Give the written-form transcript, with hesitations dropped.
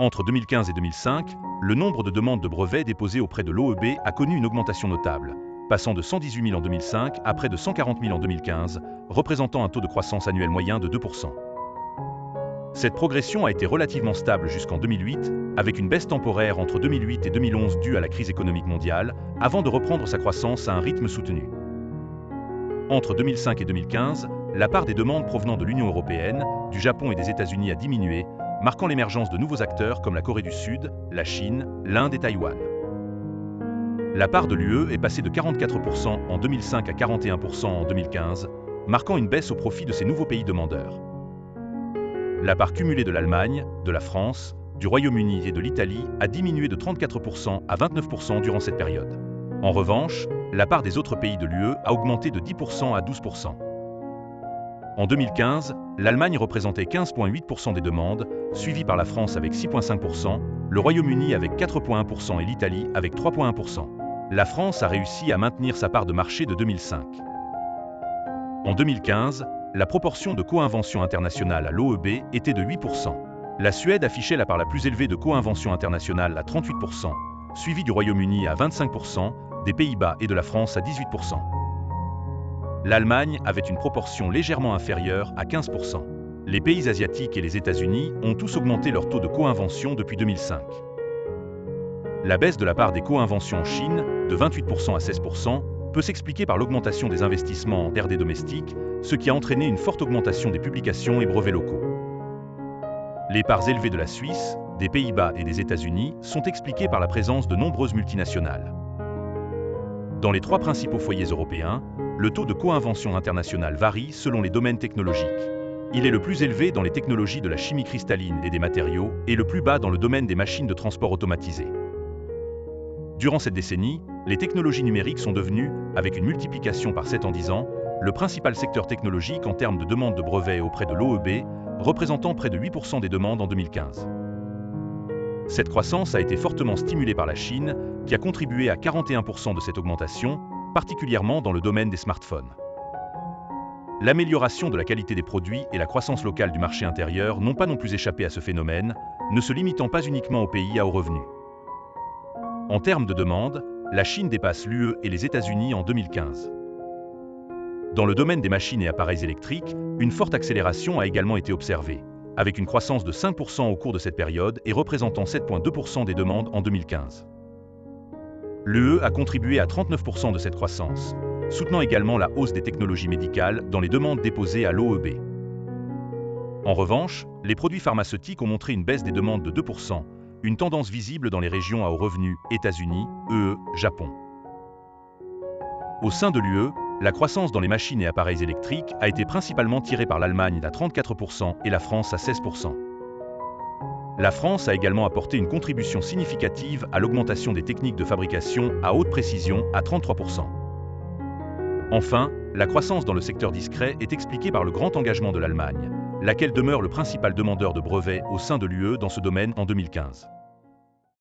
Entre 2015 et 2005, le nombre de demandes de brevets déposées auprès de l'OEB a connu une augmentation notable, passant de 118 000 en 2005 à près de 140 000 en 2015, représentant un taux de croissance annuel moyen de 2%. Cette progression a été relativement stable jusqu'en 2008, avec une baisse temporaire entre 2008 et 2011 due à la crise économique mondiale, avant de reprendre sa croissance à un rythme soutenu. Entre 2005 et 2015, la part des demandes provenant de l'Union européenne, du Japon et des États-Unis a diminué, marquant l'émergence de nouveaux acteurs comme la Corée du Sud, la Chine, l'Inde et Taïwan. La part de l'UE est passée de 44% en 2005 à 41% en 2015, marquant une baisse au profit de ces nouveaux pays demandeurs. La part cumulée de l'Allemagne, de la France, du Royaume-Uni et de l'Italie a diminué de 34% à 29% durant cette période. En revanche, la part des autres pays de l'UE a augmenté de 10% à 12%. En 2015, l'Allemagne représentait 15,8% des demandes, suivie par la France avec 6,5%, le Royaume-Uni avec 4,1% et l'Italie avec 3,1%. La France a réussi à maintenir sa part de marché de 2005. En 2015, la proportion de co-inventions internationales à l'OEB était de 8%. La Suède affichait la part la plus élevée de co-inventions internationales à 38%, suivie du Royaume-Uni à 25%, des Pays-Bas et de la France à 18%. L'Allemagne avait une proportion légèrement inférieure à 15%. Les pays asiatiques et les États-Unis ont tous augmenté leur taux de co-invention depuis 2005. La baisse de la part des co-inventions en Chine, de 28% à 16%, peut s'expliquer par l'augmentation des investissements en R&D domestique, ce qui a entraîné une forte augmentation des publications et brevets locaux. Les parts élevées de la Suisse, des Pays-Bas et des États-Unis sont expliquées par la présence de nombreuses multinationales. Dans les trois principaux foyers européens, le taux de co-invention internationale varie selon les domaines technologiques. Il est le plus élevé dans les technologies de la chimie cristalline et des matériaux et le plus bas dans le domaine des machines de transport automatisées. Durant cette décennie, les technologies numériques sont devenues, avec une multiplication par 7 en 10 ans, le principal secteur technologique en termes de demandes de brevets auprès de l'OEB, représentant près de 8% des demandes en 2015. Cette croissance a été fortement stimulée par la Chine, qui a contribué à 41% de cette augmentation, particulièrement dans le domaine des smartphones. L'amélioration de la qualité des produits et la croissance locale du marché intérieur n'ont pas non plus échappé à ce phénomène, ne se limitant pas uniquement aux pays à haut revenu. En termes de demande, la Chine dépasse l'UE et les États-Unis en 2015. Dans le domaine des machines et appareils électriques, une forte accélération a également été observée, avec une croissance de 5% au cours de cette période et représentant 7,2% des demandes en 2015. L'UE a contribué à 39% de cette croissance, soutenant également la hausse des technologies médicales dans les demandes déposées à l'OEB. En revanche, les produits pharmaceutiques ont montré une baisse des demandes de 2%, une tendance visible dans les régions à haut revenu, États-Unis, UE, Japon. Au sein de l'UE, la croissance dans les machines et appareils électriques a été principalement tirée par l'Allemagne à 34% et la France à 16%. La France a également apporté une contribution significative à l'augmentation des techniques de fabrication à haute précision à 33%. Enfin, la croissance dans le secteur discret est expliquée par le grand engagement de l'Allemagne, laquelle demeure le principal demandeur de brevets au sein de l'UE dans ce domaine en 2015.